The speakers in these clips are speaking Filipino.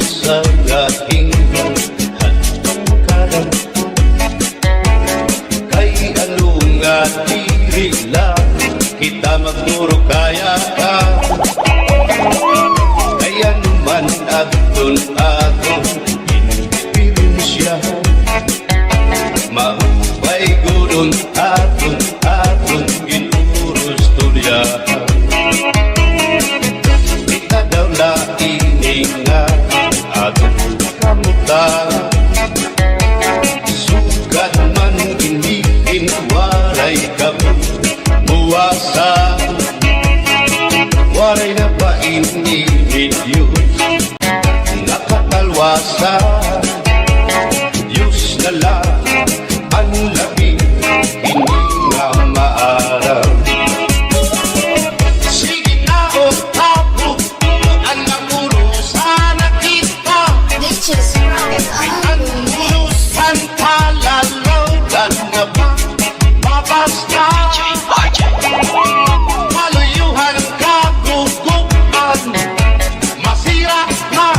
sa aking hangkaran. Kay ano nga diri lang kita magturo kaya ka. Kaya naman aton inspirasya maupay gudon aton ginuros tulya. Kita daw na iningat aton kamutan, sugat man iniin waray kamuwasa. Waray na ba iniin Diyos nakatalwasa. Diyos na lang ang labing hindi nga maaraw. Sige na o tapo ang namuro sana kita. Nature's rocket Ang urusan kalalaw na ba mabasta. Maluyuhan kagugupan masira na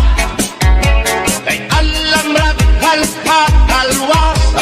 kay alam raghal katalwas.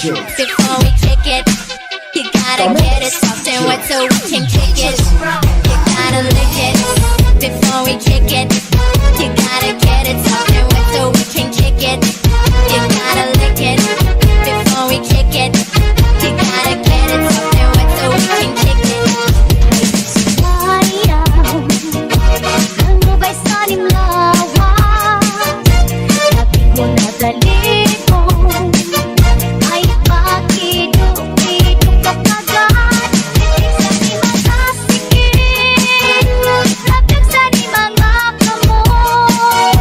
Before we kick it, you gotta get it soft and wet so we can kick it. You gotta lick it. Before we kick it, you gotta get it soft and wet so we can kick it. You gotta lick it. Before we kick it, you gotta get it soft and wet so we can kick it. Ang gabay sa nimlawa, lagi mo nadali ko. Ay pakiduk-iduk ka kagad, hindi sa masasikip. Lapag sa ni mga kamoy,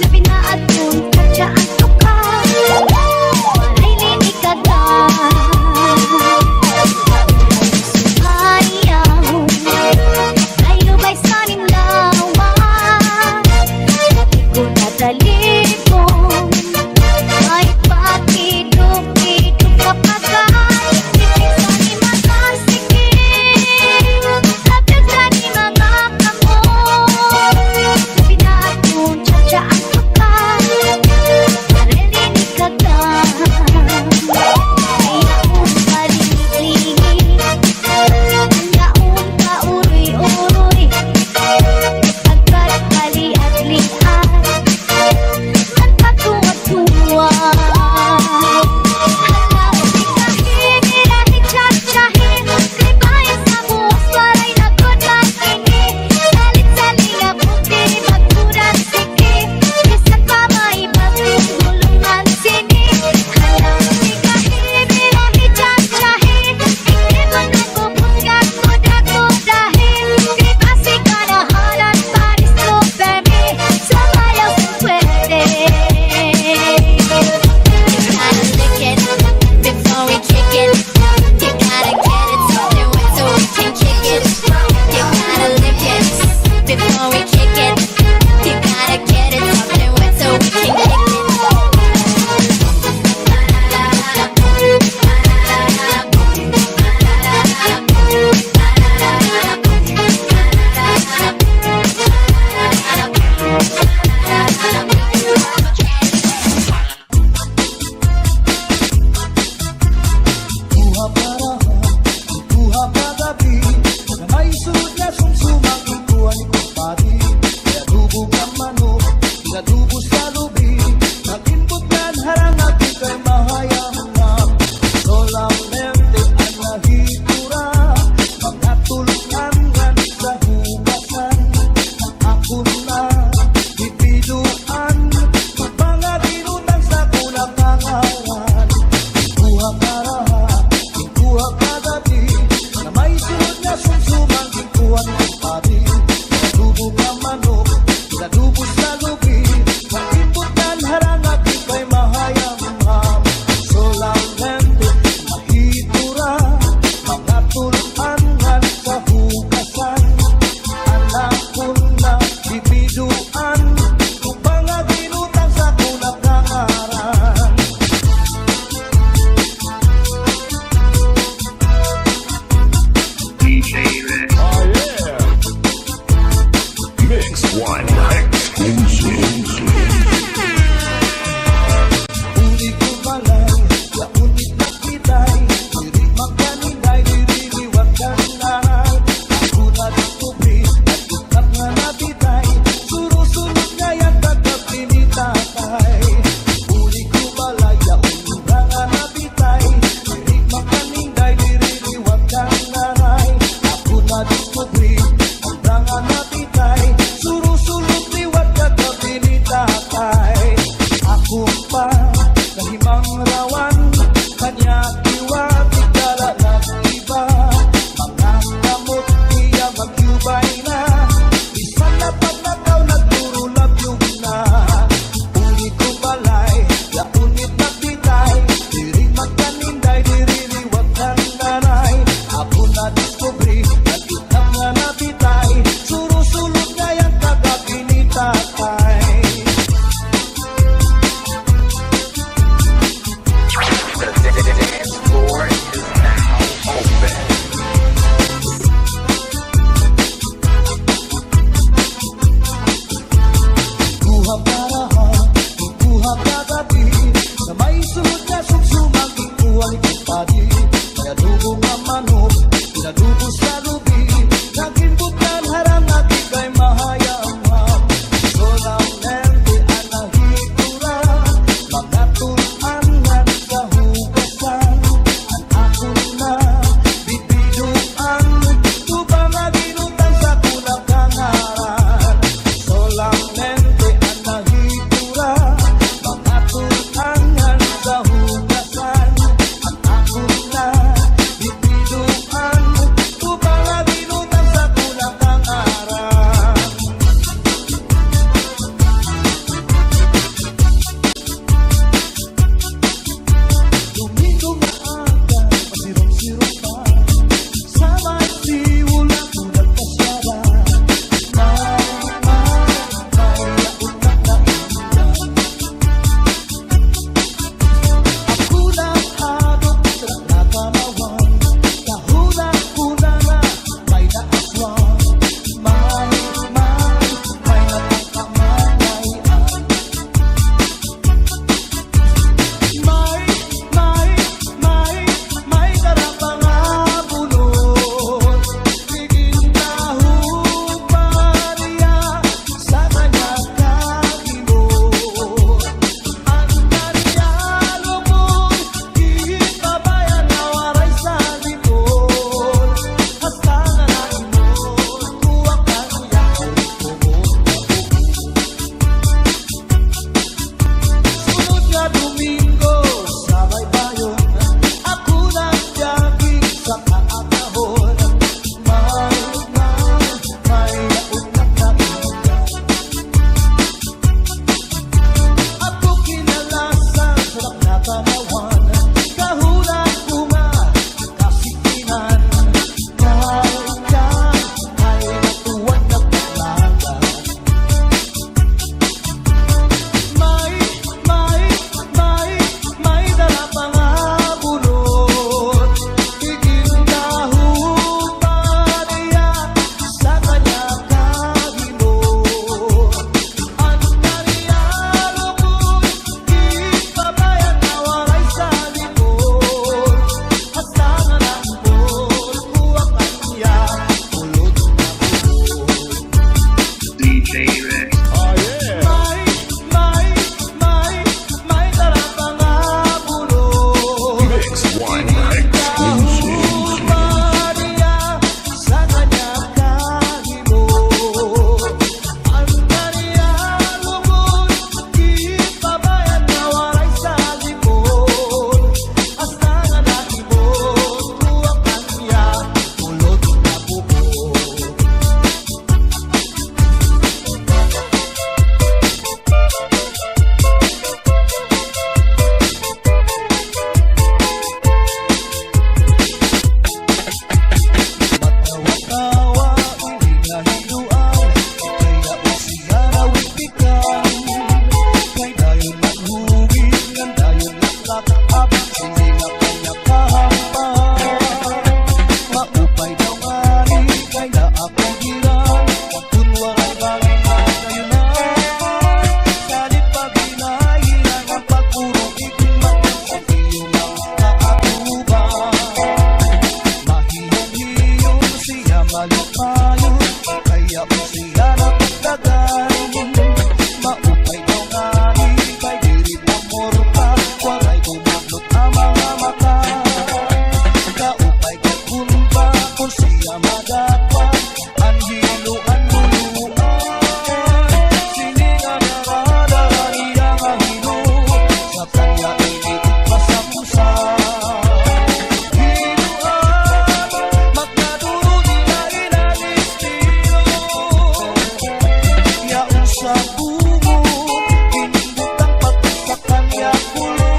labi na at kung kadyaan ko ka, walay linig agad. Ayaw, tayo ba'y sa nimlawa, lagi ko nadalipon. Ay pakiduk-iduk ka kagad, hindi sa ni masasikip. Lapag sa ni mga kamoy, labi na at kung kadyaan ko ka, walay linig agad. Ay akong kalilig-ligig, yaon ka uroy-uroy, agad kali at lian, man patuwa-tuwa. Hala, di kahit tsahtsahin, kay bayan sa buhos waray nagod makini. Salit-sali nga buti, magkurang siki, bisan pa maibagong gulungan sini. Hala, di kahit tsahtsahin, hindi mo nagpupunggak ko dakodahin. Kay basi ka na halat paris ko bebe, sa bayaw kung pwede. You gotta lick it before we kick it. You gotta get it soft and wet so we can kick it. You gotta lick it before we kick it. You gotta get it soft and wet so we can kick it. Kuha parahan, kuha kagabi, na may sunod na sumsumang ikuha ni kumpari. Pinadubog ang manok, pinadubog sa lubi, nagimbutlan harang at ika'y mahayang-hangap. Solamente ang nahitura, mga tulungan sa hugasan. Ako na ipiduan, mga dinutang sa kulang kangaran. Kuha parahan, kuha kagabi, na may sunod na sumsumang ikuha ni kumpari. Pinadubog ang manok, pinadubog sa lubi, nagimbutlan harang at ika'y mahayang-hangap. Solamente nahitura, mga tulungan sa hugasan. Anak ko na ibiduan, kung mga dinutang sa kulang kangaran. Mix one exclusive. Uli ko balay, yaunit na kitay, diri magkaninday, diri liwat kanay. Ako na diskubri, at itak nga nabitay, surusunod nga yan kagabi ni tatay. Uli ko balay, yaunit na nga nabitay, diri magkaninday, diri liwat kanay. Ako na diskubri, at nga nabitay, surusunod liwat kagabi ni tatay. Ako pa nahimang rawan, kanya iwat ikala nag-iba. Mga kamot niya magyubay na, isan na pagnakaw nagturulab yung na. Uli ko balay, yaunit na bitay, diri magkaninday, diri liwat ng nanay. Ako na diskubri, nag-itak nga nabitay, surusulot nga yan kagabi ni tatay. Kuha parahan, kuha kagabi, na may sunod na sumsumang ikuha payo kaya mo siya napagdagan. Maupay daw ngani kay diri na morpa, waray gumaglot ang mga mata. Kaupay kay kunba kung siya madapat, ang hiluan luluan. Siningan naradara niya nga hilo, sa kanya init pasapusa. Sa bungo, inindot ang pati sa kanya pulo.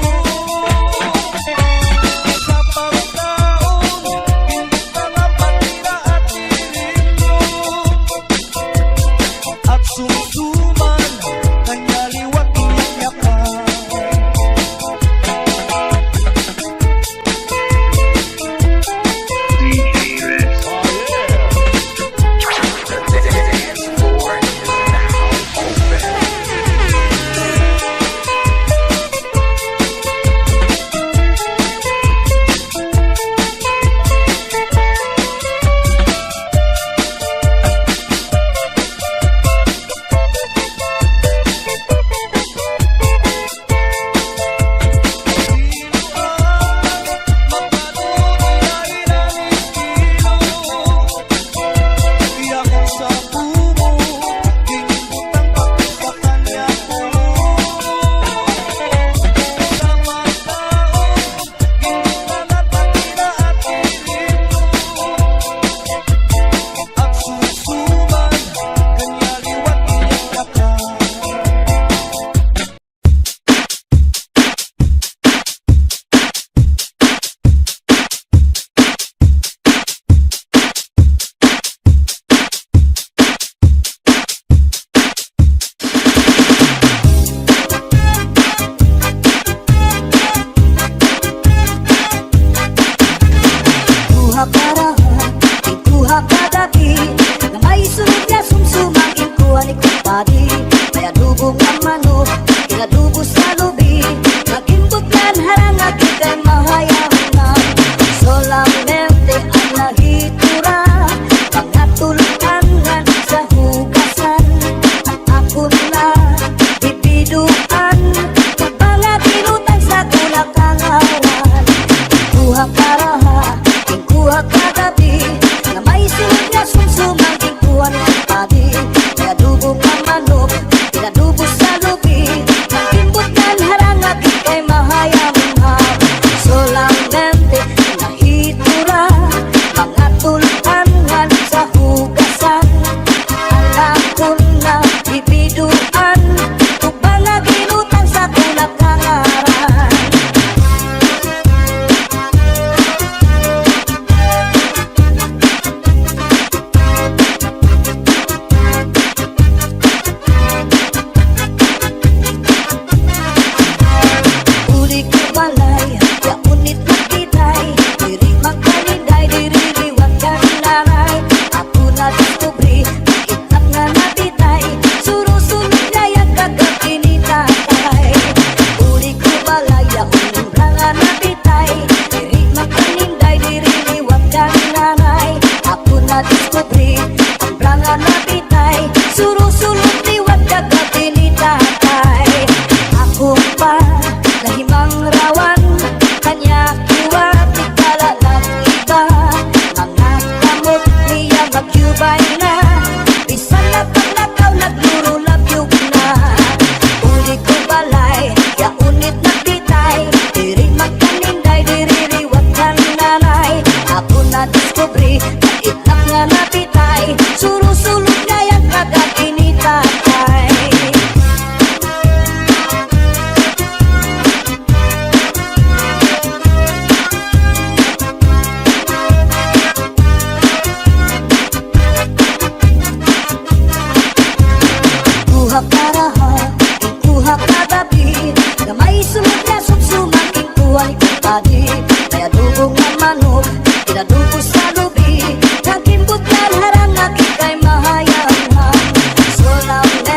Sa pagkaon, indot ang apatira at irinyo. At sumsuman, kanya liwat iyang yakan. Ikuha kagabi na may sunod na sumsumang ikuha ni kumpadi. Kaya dubong ang manok, kinadubo sa lubi, naginduglan harang at ikay mahayaman. Solamente ang nahitura, mga tulungan sa hugasan. At ako na bibiduan, mga tinutang sa kulakangawan. Ikuha karaha, ikuha kagabi na may sunod na sumsumang ikuha ni kumpadi. Kaya dubong ang manok, kinadubo sa lubi, naginduglan harang at ikay mahayaman. Solamente nahitura, mga tulungan sa hugasan. Alam ko na bibiduan, kung mga binutang sa kulakangaran. Uli ko balay, ya unit magkitay, diri magkalinday, diri liwat kaninaray. Ako na diskubri, itap nga nabitay, surusunod gayag kagabi ni tatay. Uli ko balay, ya unit nga nabitay, diri magkalinday, diri liwat kaninaray. Ako na diskubri, ang nga nabitay, surusunod liwat kagabi ni tatay. Ako pa nahimang rawan, kanya kuha tikala ng iba. Mga kamot niya magyubay na, bisan na paglakaw naglurulabyog na. Uli ko balay, ya unit nagbitay, diri magkaninday, diri riwat kananay. Ako na diskubri, itlap nga nabitay, surusulog na yung kagabi ni tatay. Ikuha karaha, ikuha kagabi na may sunod na sumsumang ikuha ni kumpadi. Kaya dubong ang manok, kinadubo sa lubi, nagimbot na harang at ikay mahayaman. Solamente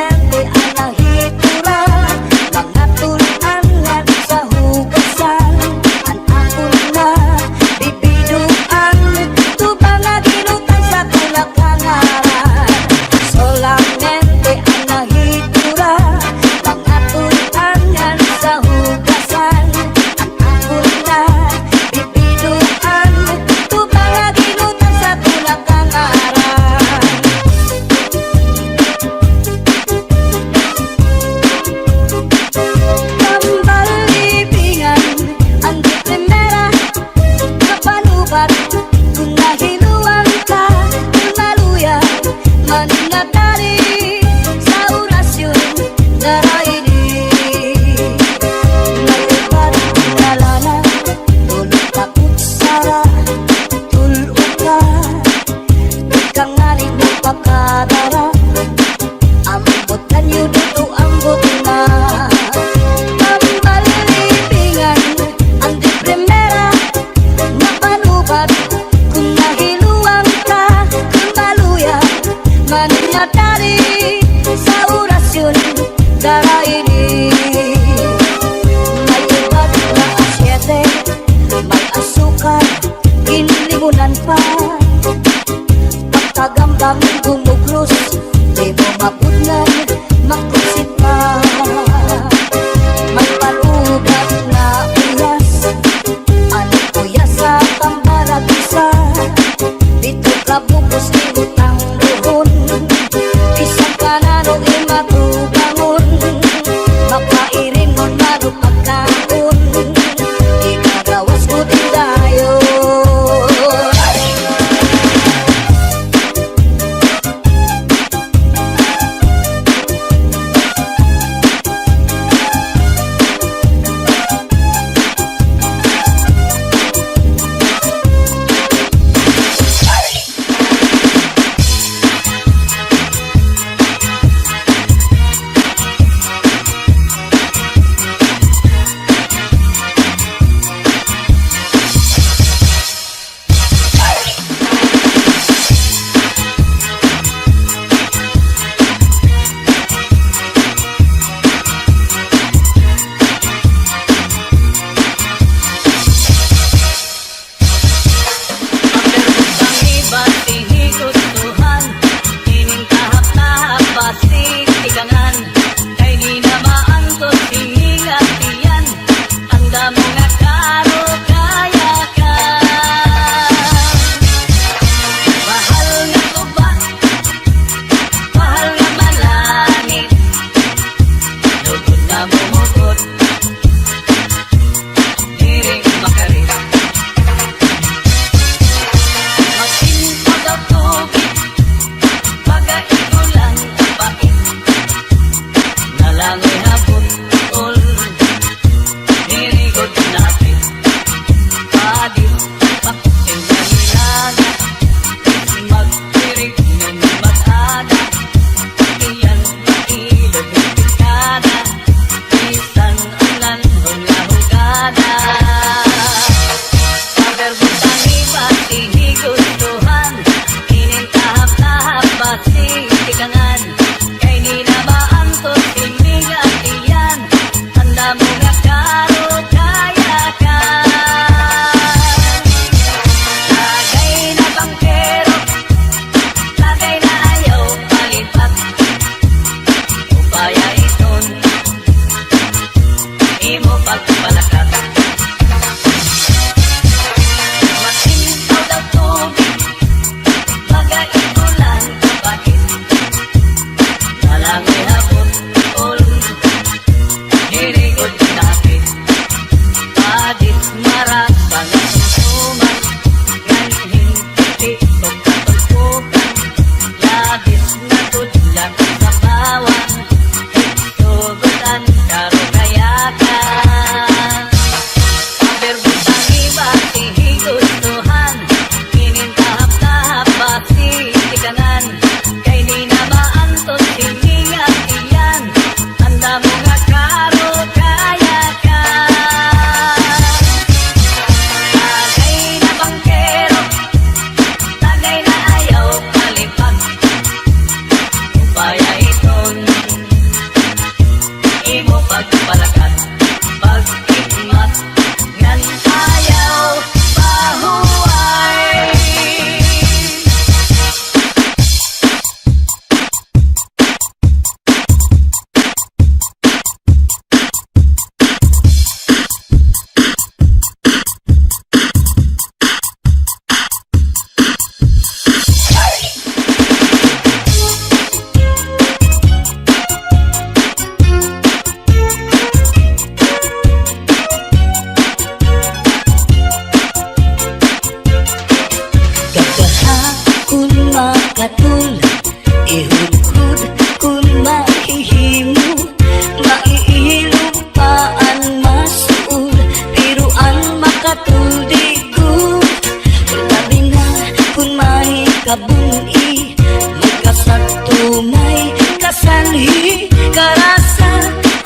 buni, may kasagtumay kasanhi karasa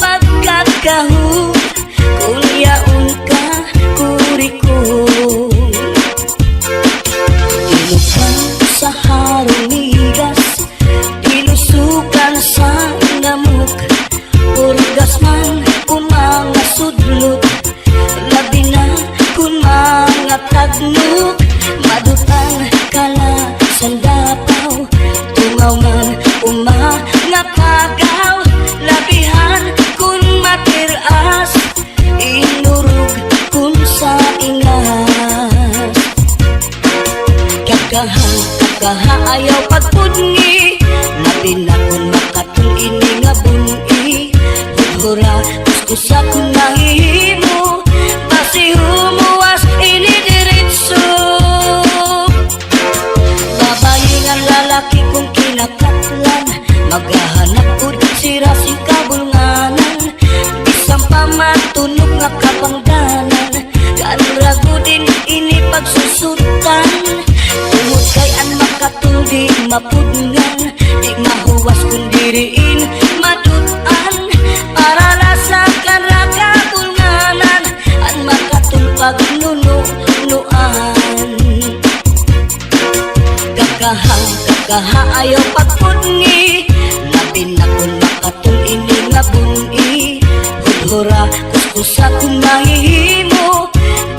pagkakahu kunyaon ka kurikon tinukan sa harunigas tinusukan sa namuk urgas man kumanga sudlot labi na kun mga tagnuk madutan kala sandapaw tungaw man nga pagaw labihan kun matiras inurug kun sa ingas kakaha ayaw pagpudngi labi na kun makatul ini nga buni hura kuskusa kun nahihimo basi humuwas ini diritso babayingan lalaki kung kinakatlan maghahanap kud sira sing kabulnganan bisang pamatunog nga kapangdanan kanrago din ini pagsusutan tungod kay an makatuldi mapudngan di mahuwas kun diriin madutan para lasakan ra kabulnganan an makatul pagnunuan kakaha ayaw pagpudngi labi na kun makatul ini nga buni hudhura kuskusa kun nahihimo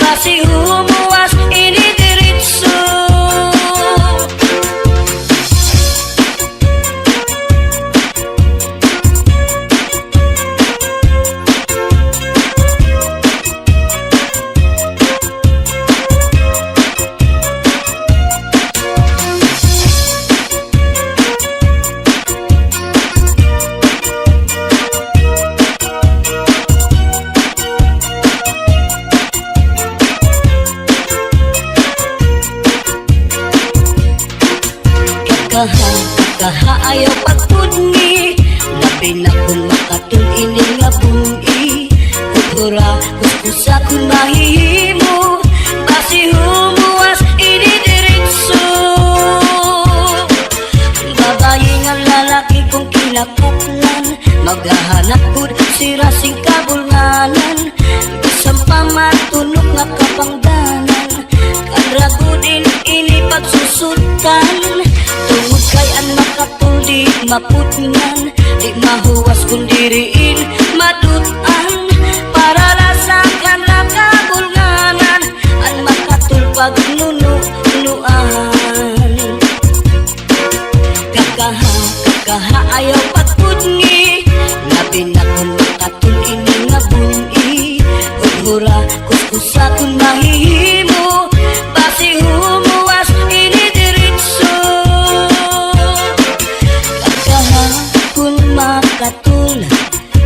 basi humuwas ini diritso kakaha ayaw pagpudngi labi na kun makatul ini nga buni hudhura kuskusa kun mahihimo basi humuwas ini diritso babayi nga lalaki kung kinakatlan maghahanap kud sira sing kabulnganan bisang pamatunog nga kapangdanan kanrago din ini pagsusutan tungod kay an makatuldi mapudngan di mahuwas kun diriin madutan para lasakan ra kabulnganan an makatul pagnunuan kakaha ayaw pagpudngi labi na kun makatul ini nga buni hudhura kuskusa kun mahihimo basi humuwas ini diritso kun makatul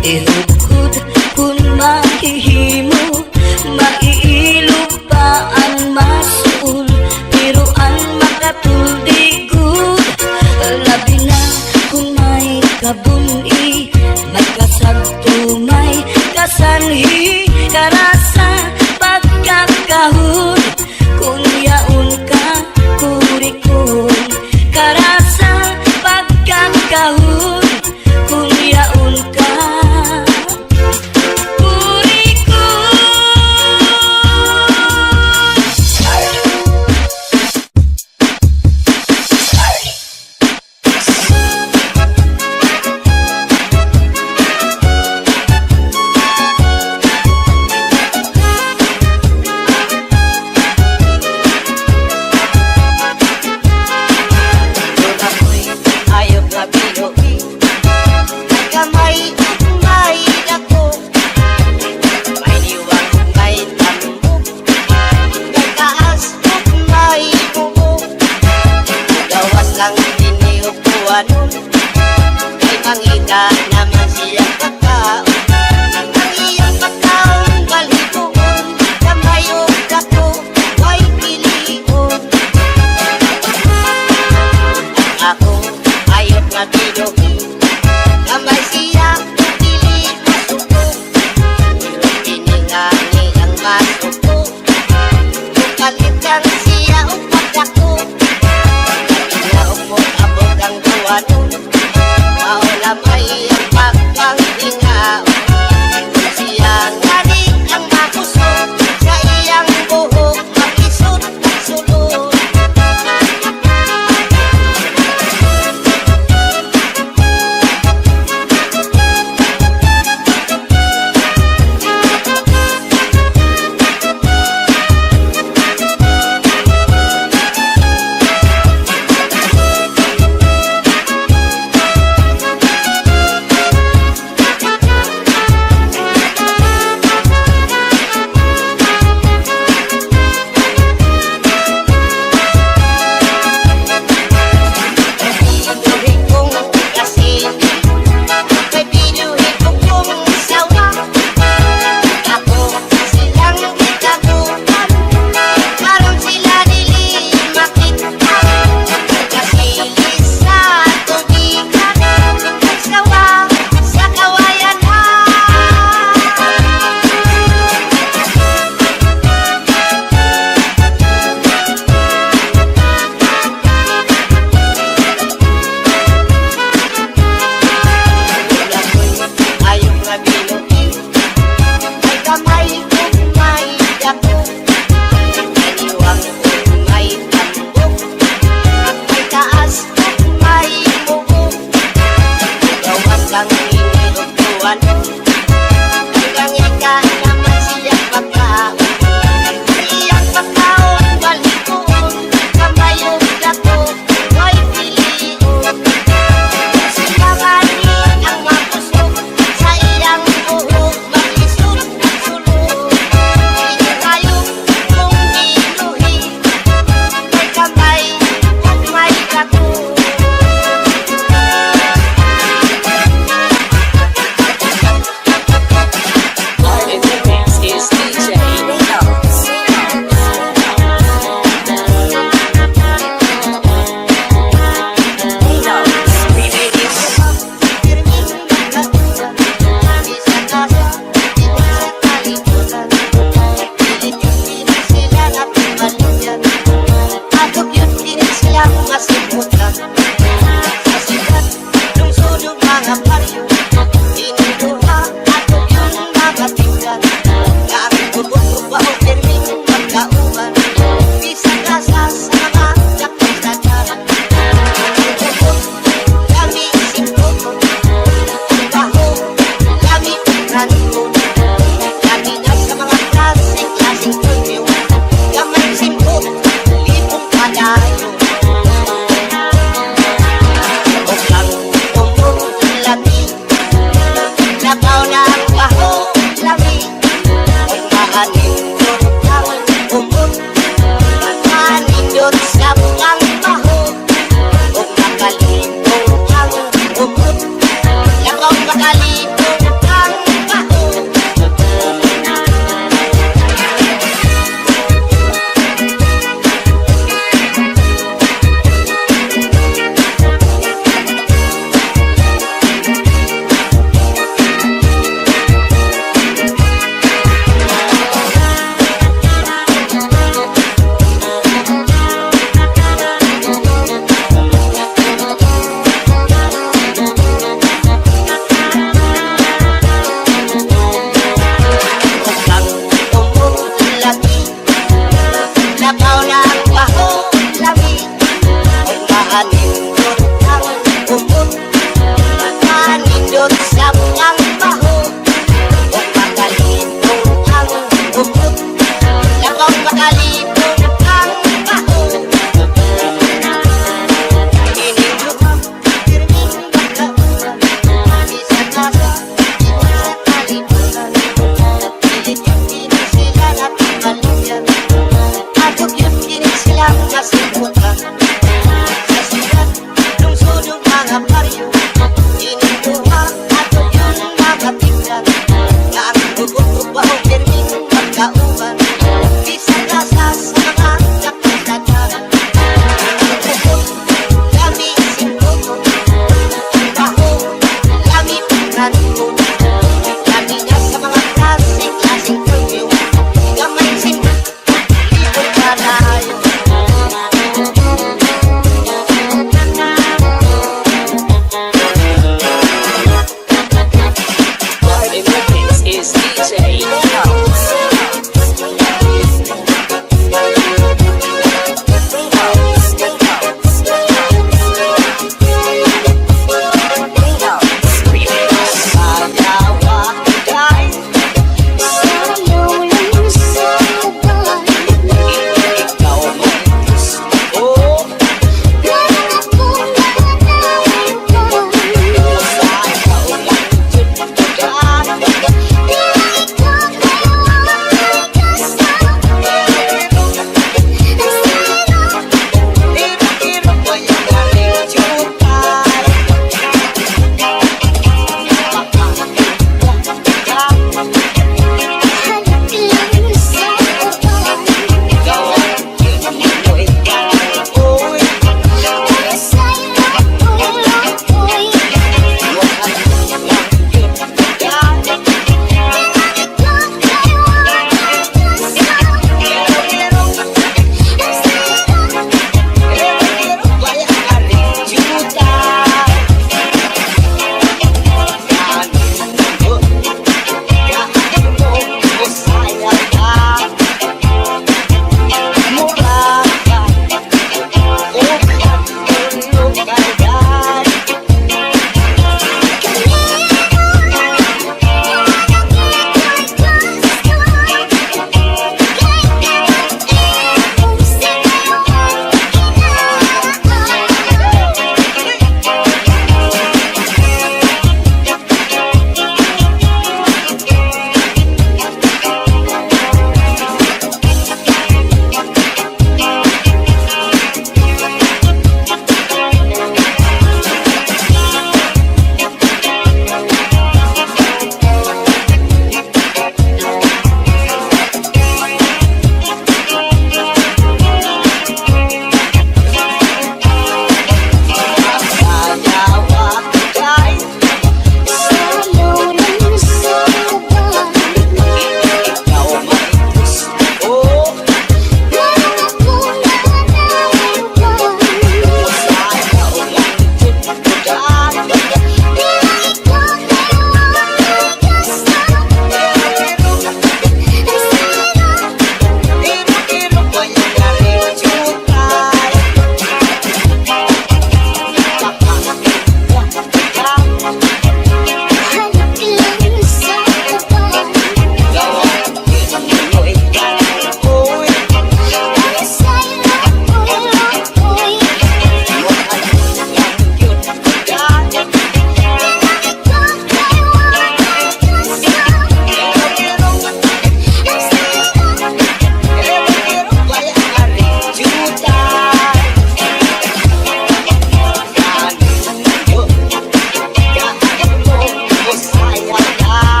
ihudhud kun mahihimo maiilupaan masul piruan makatul digud labi na kun may kabuni may kasagtumay kasanhi karasa pagkakahud kun yaon ka kurikon karasa pagkakahud kun yaon ka mga simputan. Kasikat, lungsod ng mga baryo, inuduha ato yung mga tinggan. Karing bubog-bubaw, pirming pagkauman, bisag asa sa mga yakasatan. Bubog, kami simpot, baho, kami pagkanto, kami na sa mga klaseng kulyo, kamay simpot, lipong padayo.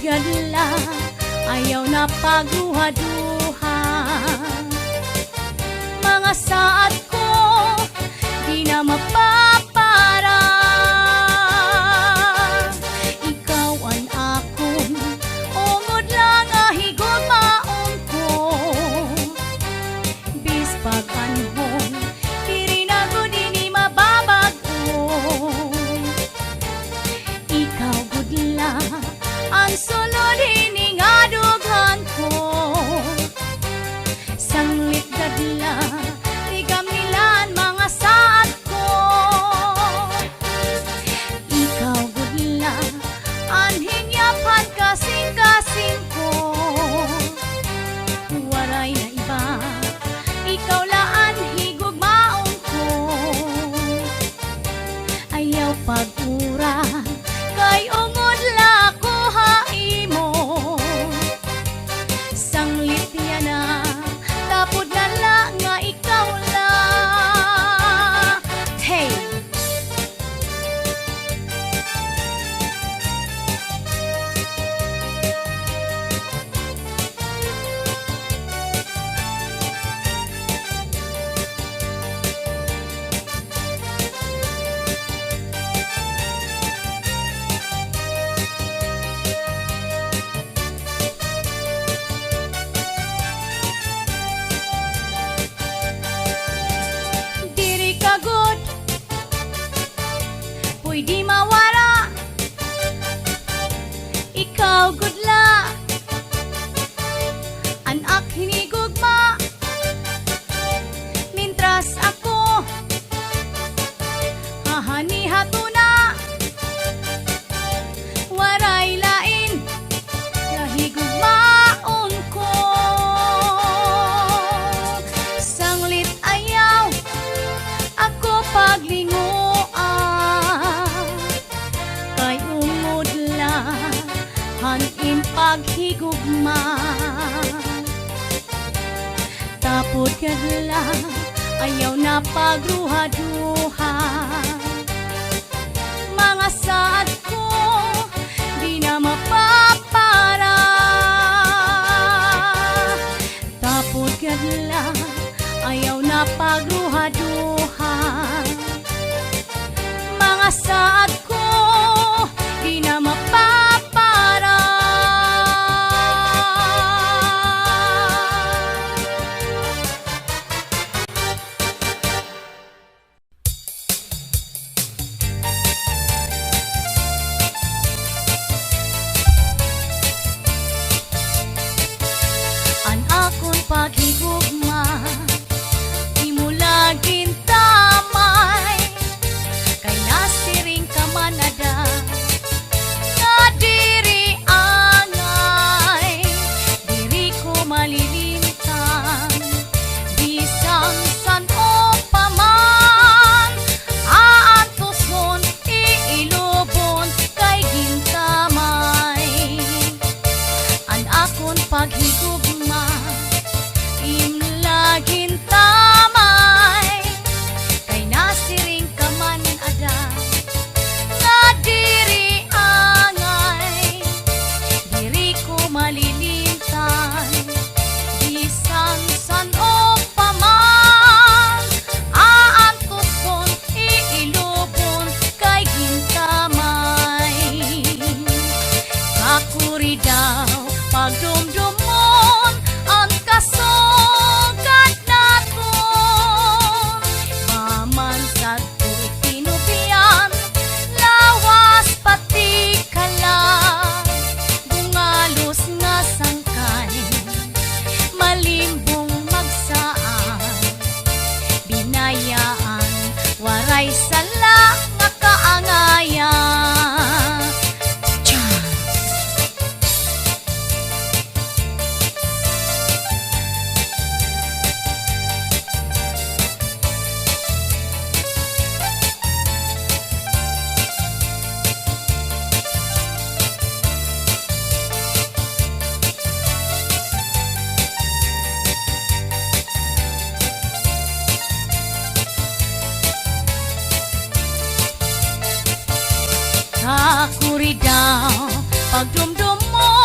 gadla, ayaw na pagduha-duha. Mga saad ko, di na mapapara. Ikaw ang akon, ungod lang ahigugmaon ko. Bispag anhon, diri na ko di mababago. Ikaw gudla, ang sulod ini nga dughan ko. Sanglit gadla, di gamilan mga saad ko. Ikaw gudla, anhing yapan kasing-kasing ko. Waray na iba, ikaw laan higugmaon ko. Ayaw pag-ura, kay ungod la ko haimo. Sanglit yan na, tapod na la nga ikaw la. Hey! Diri ka good, pwede mawara. Ikaw gudla, anak hinigugma. Mintras ako, hahani-hatuna. Waray lain, kahigugmaon ko. Sanglit ayaw, ako paglinguan. Kay ungod lang, hanin paghigugma. Tapod kadla, ayaw na pagruha-duha. Mga saad ko, di na mapapara. Tapod kadla, ayaw na pagruha-duha. Mga saad ko, di na mapapara. An akon paghigugma, di mo laging tamay. Kay nasiring ka manada, nga diri angay. Diri ko malilintang, bisang san o paman. Aantuson, iilubon, kay gintamay. An akon paghigugma, imlagin tamay. Kay nasiring ka man ada, nga diri angay. Diri ko malilintan, bisang san o paman. Aantuson, iilubon, kay gintamay. Kakuri daw, pagdumdumon, ang kasugat naton. Maman sa tuwid tinubian, lawas pati kalan. Bungalos nga sangkay, malimbong magsaan. Binayaan, waray sala nga kaangayan. Tiyah! Kakuri daw, pagdumdum mo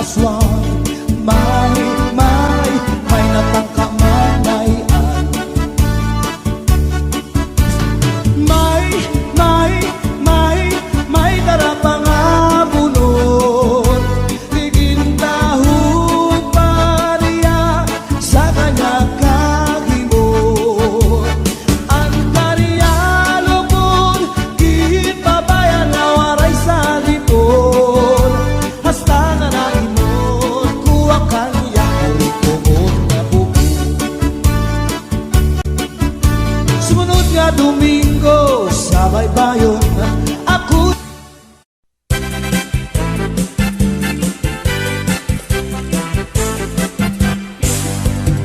aswang. May natangka manayan. May darapang abulot. Tigintahog pa niya sa kanya kahimot. Ang kanya lubod, gipabayan na waray sa lipod. Hasta nga naimot, kuha kanya ulit na bukid. Sumunod nga Domingo sa baybayon, ako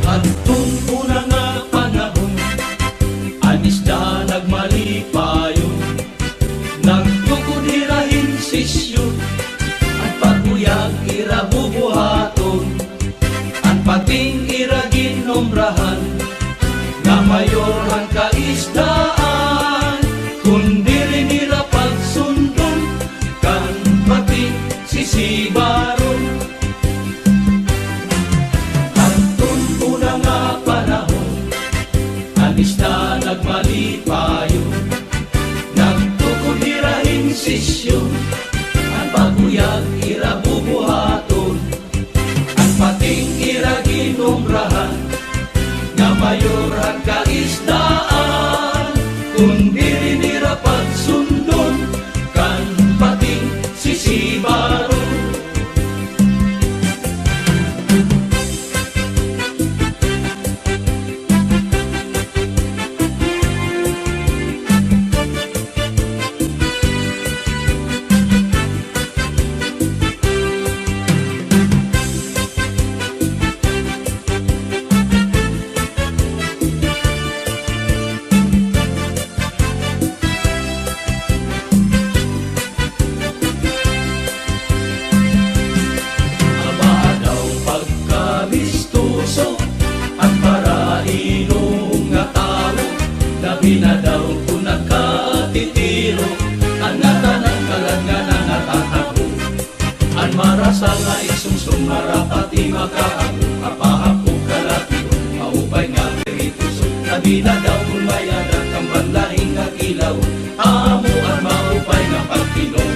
Hantong una nga panahon, anis na nagmalipayon. Nagtukod hirahin sisyon, ang paguyag ira bubuhaton. Ang pating ira ginomrahan, na mayor ang kaisdaan. Kundi rin ira pagsundon, kan pating sisibaron. Hantong una nga panahon, anis na nagmalipayon. Nagtukod hirahin sisyon, ang paguyag ira bubuhaton. Ang pating ira ginomrahan, nga mayor ang kaisdaan. Kundi rin ira pagsundon, kan pating sisibaron. Abadaw pagkamistuso, ang parainong nga tao. Labi na daw kung nagkatitiro, ang natanan kalag nga nangatatago. Ang marasa nga isungsong marapati makaago, apahapog kalatiyo, maupay nga perituso. Labi na daw kung mayadag ang banlahing nga kilaw, amo ang maupay nga pagkinom.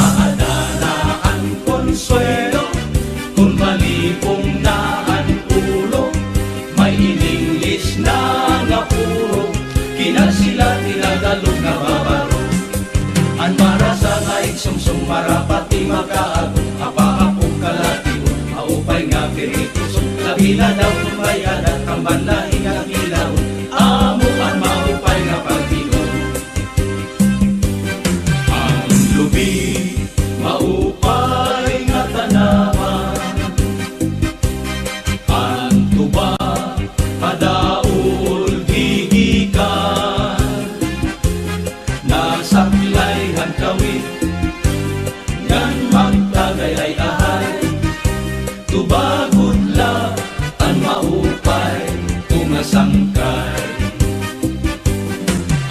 Adanaan konsuelo, kung malipong na ang ulo. May ininglis na nga puro, kina sila tinagalog na babaro. Ang marasa nga iksumsum marapati makaago, apahapong kalatiyo, maupay nga pirituso. Labi na daw kumayadat, ang banlahi nga kilaw, amo ang maupay nga pagkinom. Ang lubi, maupay nga tanaman. Ang tuba, padaol gigikan. Nasaklayhan kawit, ngan magtagay ahay. Tubagod la, ang maupay, umasangkay.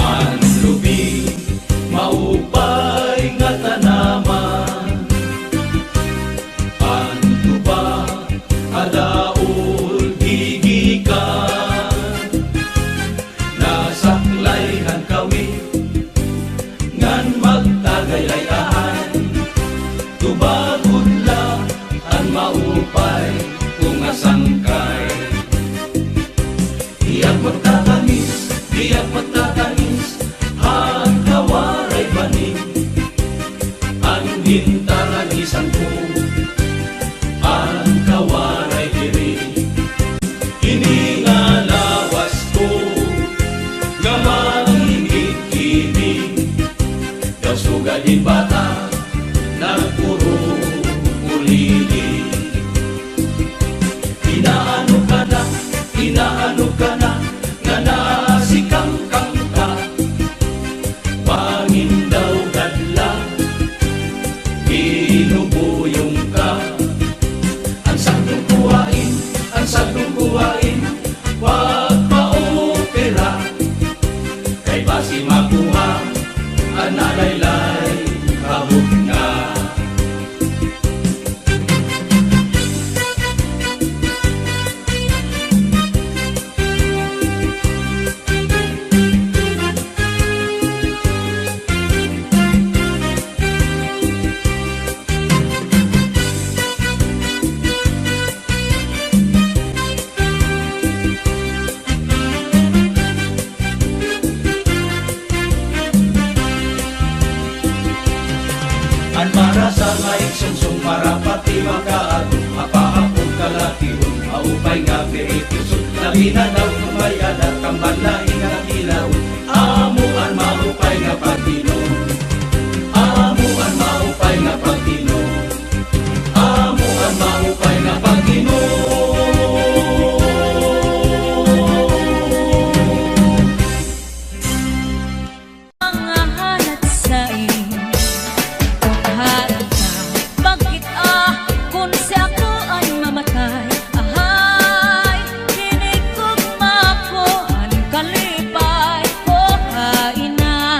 Ang lubi, maupay nga tanaman. Ang tuba, adaol gigikan. Nasaklayhan kawit, ngan magtagay-ahay. Tubagod la, ang maupay, umasangkay. Diyak magtatanis, ang kawaray baning. Ang hintaragisan ko, ang kawaray diri. Iningalawas ko, nga mangingit-kinig. Daw sugadin bata, nagpuro ulili. Inaano ka na, nga nasikangkang ka. Pangin daw gadla, binubuyong ka. Sinadaw kumayada kambalain nga ilaw. Amuan maupay nga pagtino. Amuan maupay nga pagtino. Amuan maupay nga pagtino. Mga halat sa kung harap ka, bakit kung sa ako ay mamatay, ahay, hinigugma ko ang kalipay ko haina.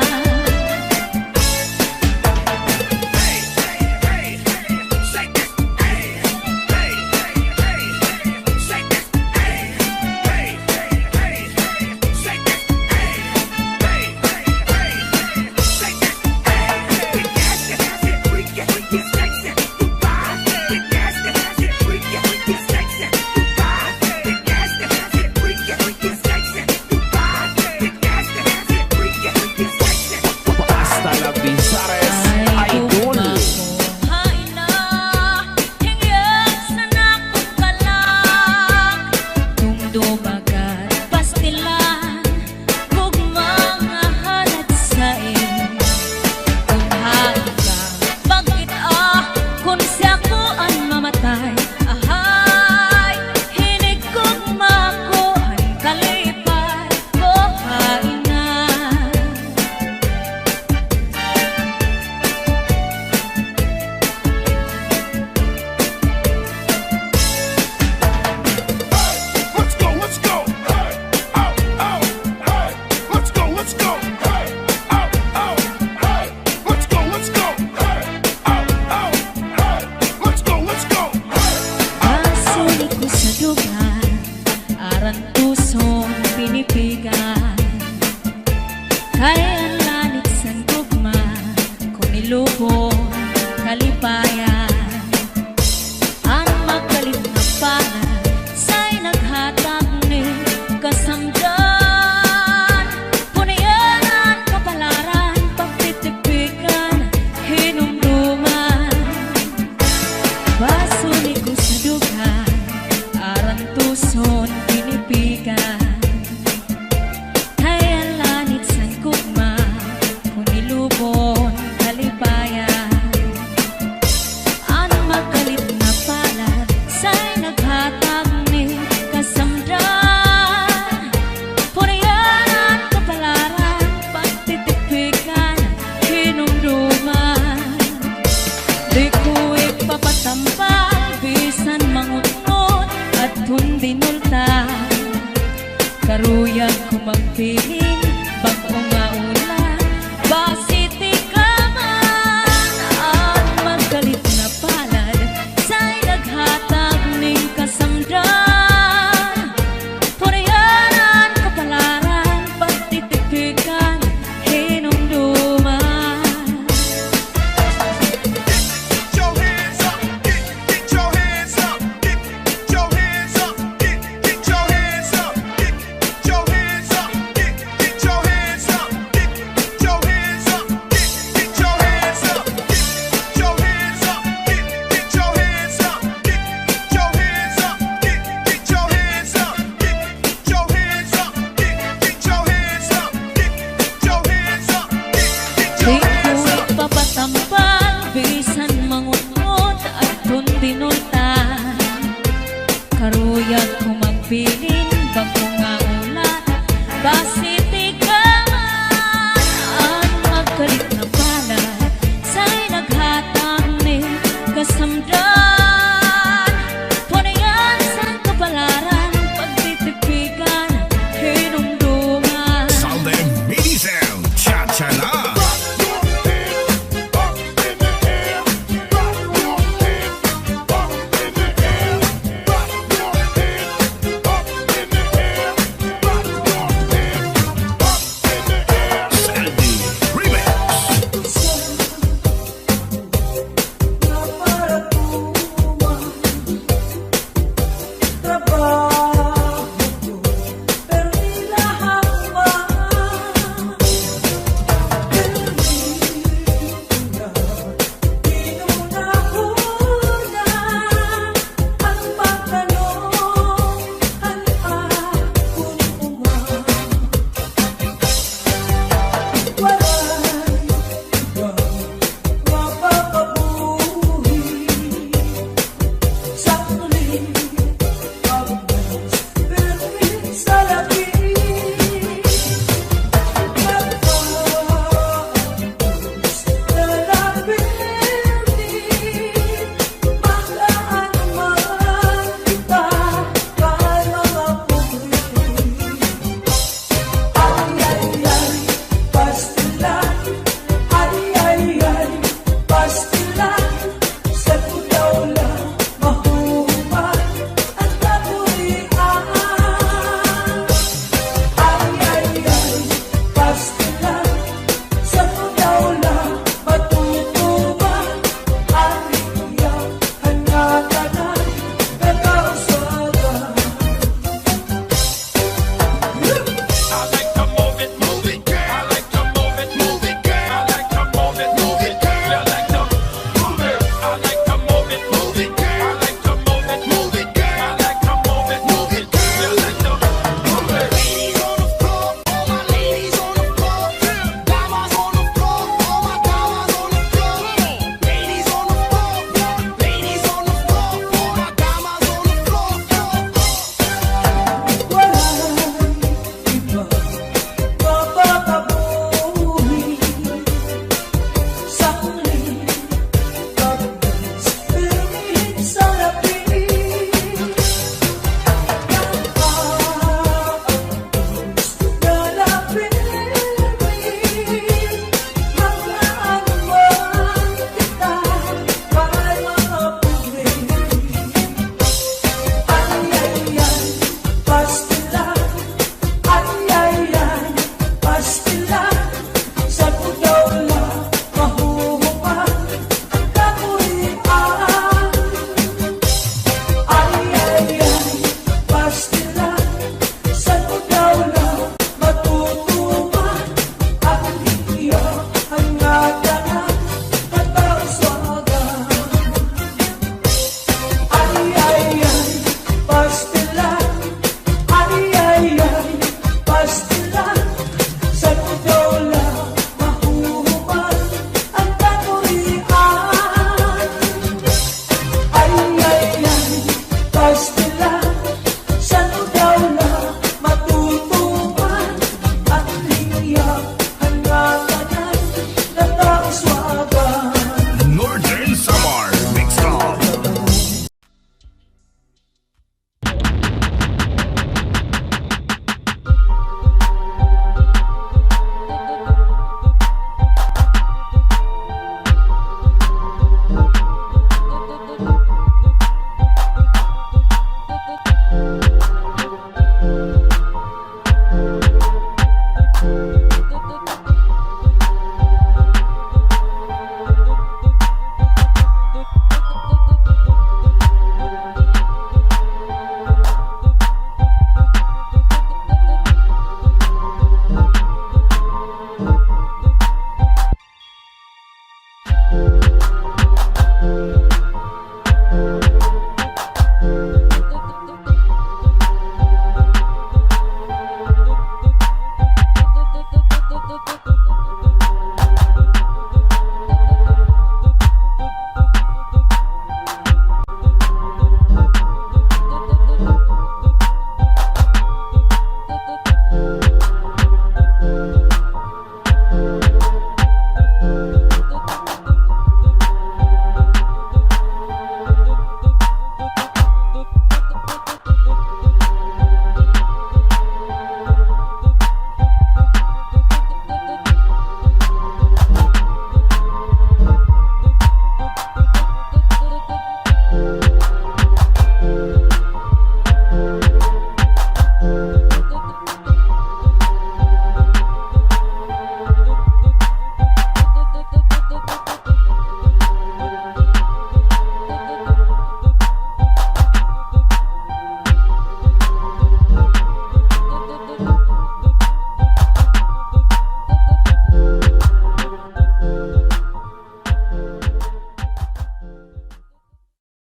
Hasta la Visares Idol. Let's go. Hey, oh, oh, hey. Let's go. Hey, oh, oh, hey. Let's go. Hey, oh, oh, hey. Let's go. Hey. Asulik ko sa dugan, aran pusong pinipigan. Kaya ang lanit sa tugma, kung nilubong kalipayan. Ang magalit na pala, sa'y naghatag ni kasamdan. Punayanan, kapalaran, pagtitipikan, hinumduman. Basulik ko sa dugan, aran tuson pinipigan. Kaya lanit sa kugma, kung nilubon kalipayan. Ang magalit na palad, sa'y naghatag ni kasamdan. Punayanan, kapalaran, pagtitipikan, hinumduman. Di ko ipapatampal, bisan mangunot at kung dinulta. Karuyag ko magpiling